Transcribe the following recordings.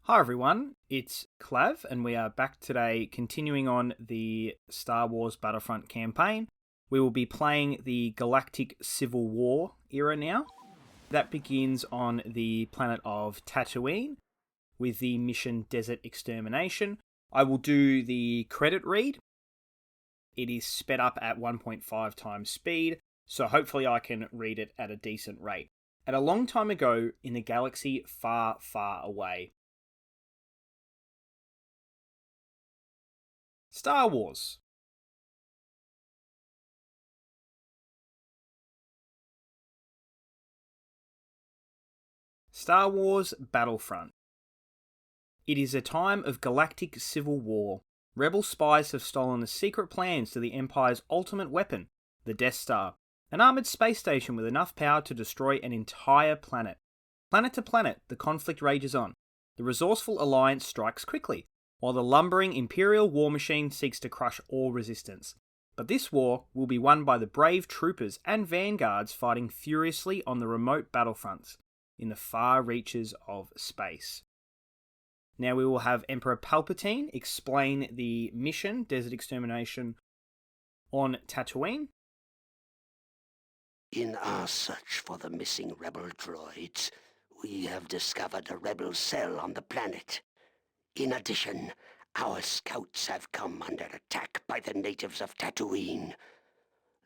Hi everyone, it's Clav, and we are back today continuing on the Star Wars Battlefront campaign. We will be playing the Galactic Civil War era now. That begins on the planet of Tatooine with the mission Desert Extermination. I will do the credit read. It is sped up at 1.5 times speed, so hopefully I can read it at a decent rate. At a long time ago in a galaxy far, far away. Star Wars. Star Wars Battlefront. It is a time of galactic civil war. Rebel spies have stolen the secret plans to the Empire's ultimate weapon, the Death Star, an armoured space station with enough power to destroy an entire planet. Planet to planet, the conflict rages on. The resourceful Alliance strikes quickly, while the lumbering Imperial war machine seeks to crush all resistance. But this war will be won by the brave troopers and vanguards fighting furiously on the remote battlefronts in the far reaches of space. Now we will have Emperor Palpatine explain the mission, Desert Extermination, on Tatooine. In our search for the missing rebel droids, we have discovered a rebel cell on the planet. In addition, our scouts have come under attack by the natives of Tatooine.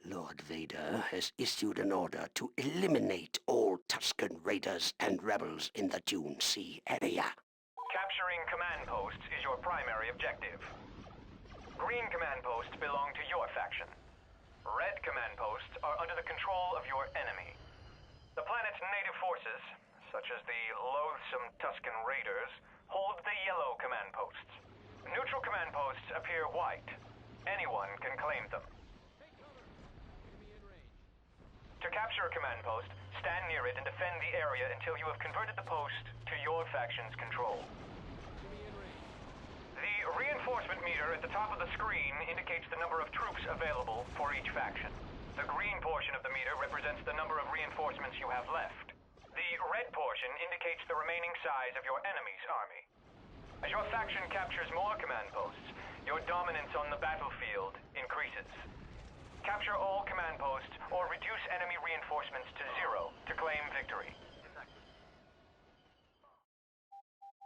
Lord Vader has issued an order to eliminate all Tusken Raiders and rebels in the Dune Sea area. Capturing command posts is your primary objective. Green command posts belong to your faction. Red command posts are under the control of your enemy. The planet's native forces, such as the loathsome Tusken Raiders, hold the yellow command posts. Neutral command posts appear white. Anyone can claim them. To capture a command post, stand near it and defend the area until you have converted the post to your faction's control. The reinforcement meter at the top of the screen indicates the number of troops available for each faction. The green portion of the meter represents the number of reinforcements you have left. The red portion indicates the remaining size of your enemy's army. As your faction captures more command posts, your dominance on the battlefield increases. Capture all command posts or reduce enemy reinforcements to 0 to claim victory.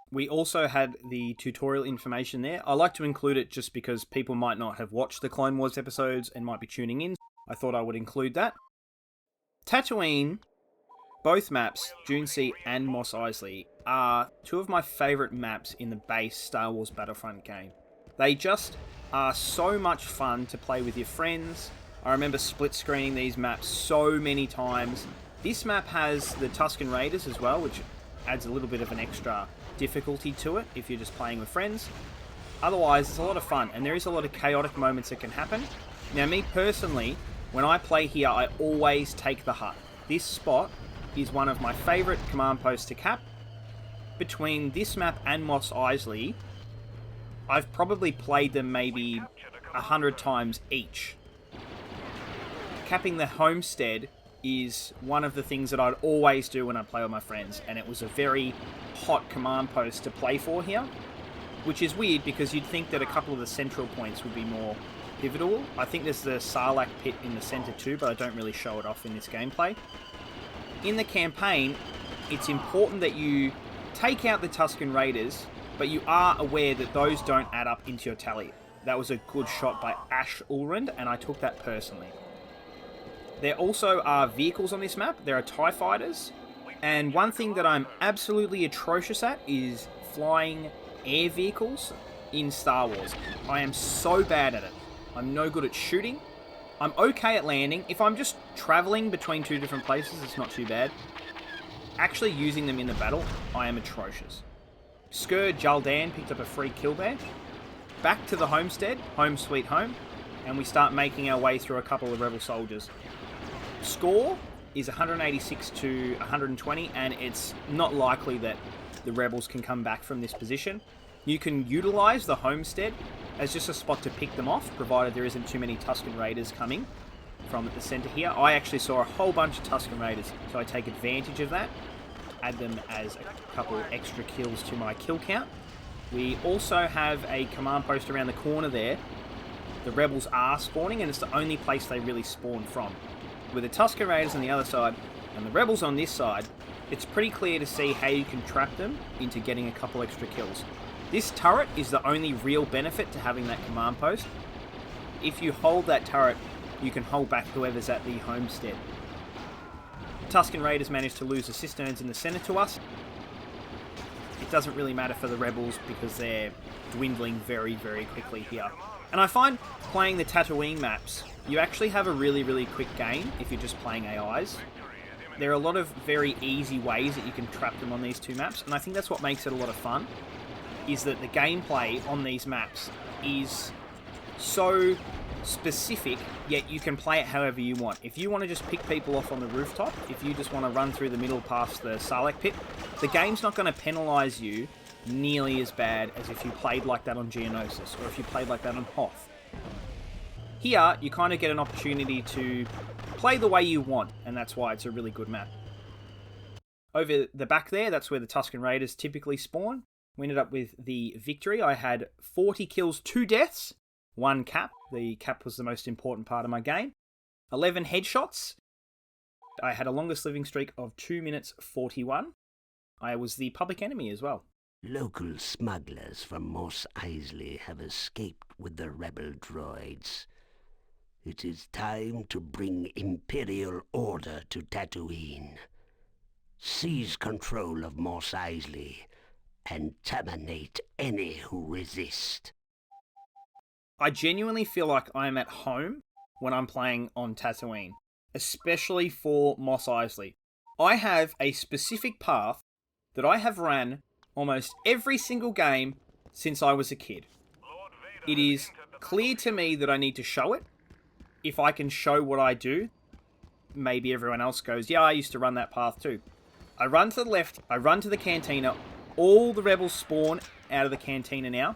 We also had the tutorial information there. I like to include it just because people might not have watched the Clone Wars episodes and might be tuning in. I thought I would include that. Tatooine, both maps, Dune Sea and Mos Eisley, are two of my favourite maps in the base Star Wars Battlefront game. They just are so much fun to play with your friends. I remember split screening these maps so many times. This map has the Tusken Raiders as well, which adds a little bit of an extra difficulty to it if you're just playing with friends. Otherwise, it's a lot of fun, and there is a lot of chaotic moments that can happen. Now, me personally, when I play here, I always take the hut. This spot is one of my favourite command posts to cap. Between this map and Mos Eisley, I've probably played them maybe 100 times each. Capping the Homestead is one of the things that I'd always do when I play with my friends, and it was a very hot command post to play for here, which is weird because you'd think that a couple of the central points would be more pivotal. I think there's the Sarlacc pit in the centre too, but I don't really show it off in this gameplay. In the campaign, it's important that you take out the Tusken Raiders, but you are aware that those don't add up into your tally. That was a good shot by Ash Ulrand, and I took that personally. There also are vehicles on this map. There are TIE fighters. And one thing that I'm absolutely atrocious at is flying air vehicles in Star Wars. I am so bad at it. I'm no good at shooting. I'm okay at landing. If I'm just traveling between two different places, it's not too bad. Actually using them in the battle, I am atrocious. Skur Jaldan picked up a free kill there. Back to the Homestead, home sweet home, and we start making our way through a couple of rebel soldiers. Score is 186 to 120, and it's not likely that the rebels can come back from this position. You can utilise the Homestead as just a spot to pick them off, provided there isn't too many Tusken Raiders coming from the centre here. I actually saw a whole bunch of Tusken Raiders, so I take advantage of that. add them as a couple extra kills to my kill count. We also have a command post around the corner there. The rebels are spawning, and it's the only place they really spawn from. With the Tusken Raiders on the other side and the rebels on this side, it's pretty clear to see how you can trap them into getting a couple extra kills. This turret is the only real benefit to having that command post. If you hold that turret, you can hold back whoever's at the homestead. The Tusken Raiders managed to lose the cisterns in the centre to us. It doesn't really matter for the rebels because they're dwindling very, very quickly here. And I find playing the Tatooine maps, you actually have a really, really quick game if you're just playing AIs. There are a lot of very easy ways that you can trap them on these two maps, and I think that's what makes it a lot of fun, is that the gameplay on these maps is so specific, yet you can play it however you want. If you want to just pick people off on the rooftop, if you just want to run through the middle past the Sarlacc pit, the game's not going to penalise you nearly as bad as if you played like that on Geonosis, or if you played like that on Hoth. Here, you kind of get an opportunity to play the way you want, and that's why it's a really good map. Over the back there, that's where the Tusken Raiders typically spawn. We ended up with the victory. I had 40 kills, 2 deaths, 1 cap. The cap was the most important part of my game. 11 headshots. I had a longest living streak of 2 minutes 41. I was the public enemy as well. Local smugglers from Mos Eisley have escaped with the rebel droids. It is time to bring Imperial order to Tatooine. Seize control of Mos Eisley and terminate any who resist. I genuinely feel like I'm at home when I'm playing on Tatooine, especially for Mos Eisley. I have a specific path that I have ran almost every single game since I was a kid. It is clear to me that I need to show it. If I can show what I do, maybe everyone else goes, yeah, I used to run that path too. I run to the left, I run to the cantina, all the rebels spawn out of the cantina now.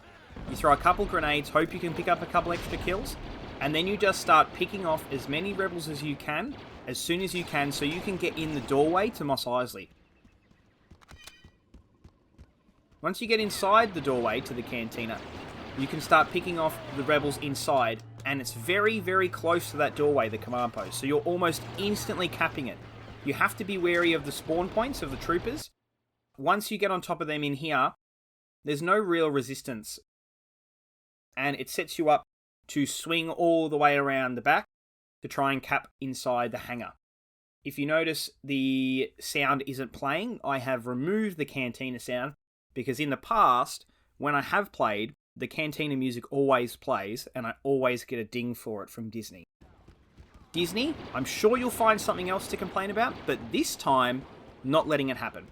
You throw a couple grenades, hope you can pick up a couple extra kills, and then you just start picking off as many rebels as you can, as soon as you can, so you can get in the doorway to Mos Eisley. Once you get inside the doorway to the cantina, you can start picking off the rebels inside, and it's very, very close to that doorway, the command post, so you're almost instantly capping it. You have to be wary of the spawn points of the troopers. Once you get on top of them in here, there's no real resistance, and it sets you up to swing all the way around the back to try and cap inside the hangar. If you notice the sound isn't playing, I have removed the cantina sound, because in the past, when I have played, the cantina music always plays, and I always get a ding for it from Disney. Disney, I'm sure you'll find something else to complain about, but this time, not letting it happen.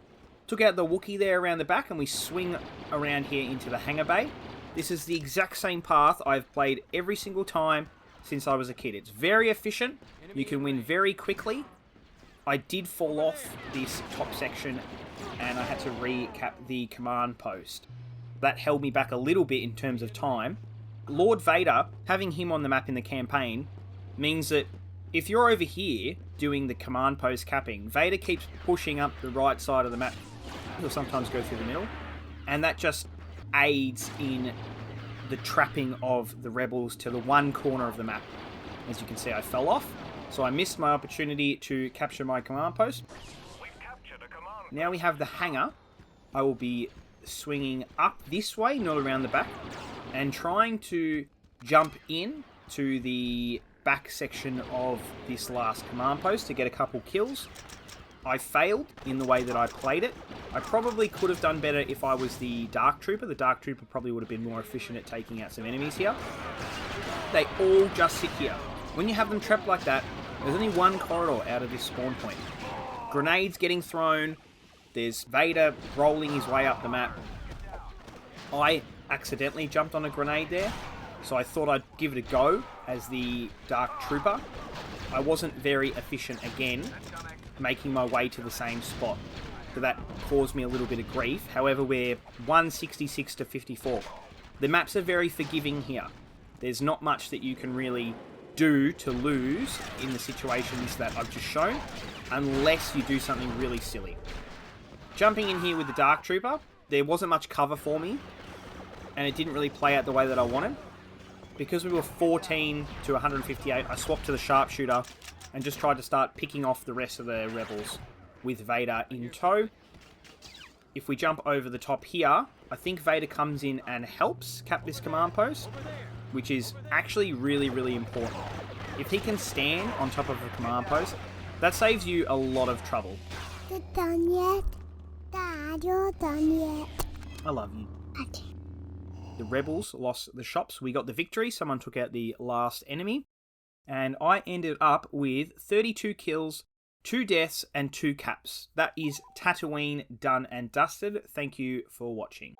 Took out the Wookiee there around the back, and we swing around here into the hangar bay. This is the exact same path I've played every single time since I was a kid. It's very efficient, you can win very quickly. I did fall off this top section, and I had to recap the command post. That held me back a little bit in terms of time. Lord Vader, having him on the map in the campaign, means that if you're over here doing the command post capping, Vader keeps pushing up the right side of the map. He'll sometimes go through the middle, and that just aids in the trapping of the rebels to the one corner of the map. As you can see, I fell off, so I missed my opportunity to capture my command post. Now we have the hangar. I will be swinging up this way, not around the back, and trying to jump in to the back section of this last command post to get a couple kills. I failed in the way that I played it. I probably could have done better if I was the Dark Trooper. The Dark Trooper probably would have been more efficient at taking out some enemies here. They all just sit here. When you have them trapped like that, there's only one corridor out of this spawn point. Grenades getting thrown. There's Vader rolling his way up the map. I accidentally jumped on a grenade there, so I thought I'd give it a go as the Dark Trooper. I wasn't very efficient again, making my way to the same spot. So that caused me a little bit of grief. However, we're 166 to 54. The maps are very forgiving here. There's not much that you can really do to lose in the situations that I've just shown, unless you do something really silly. Jumping in here with the Dark Trooper, there wasn't much cover for me, and it didn't really play out the way that I wanted. Because we were 14 to 158, I swapped to the Sharpshooter and just tried to start picking off the rest of the rebels with Vader in tow. If we jump over the top here, I think Vader comes in and helps cap this command post, which is actually really, really important. If he can stand on top of a command post, that saves you a lot of trouble. You done yet? Dad, you're done yet. I love you. Okay. The rebels lost the shops. We got the victory. Someone took out the last enemy. And I ended up with 32 kills, 2 deaths, and 2 caps. That is Tatooine done and dusted. Thank you for watching.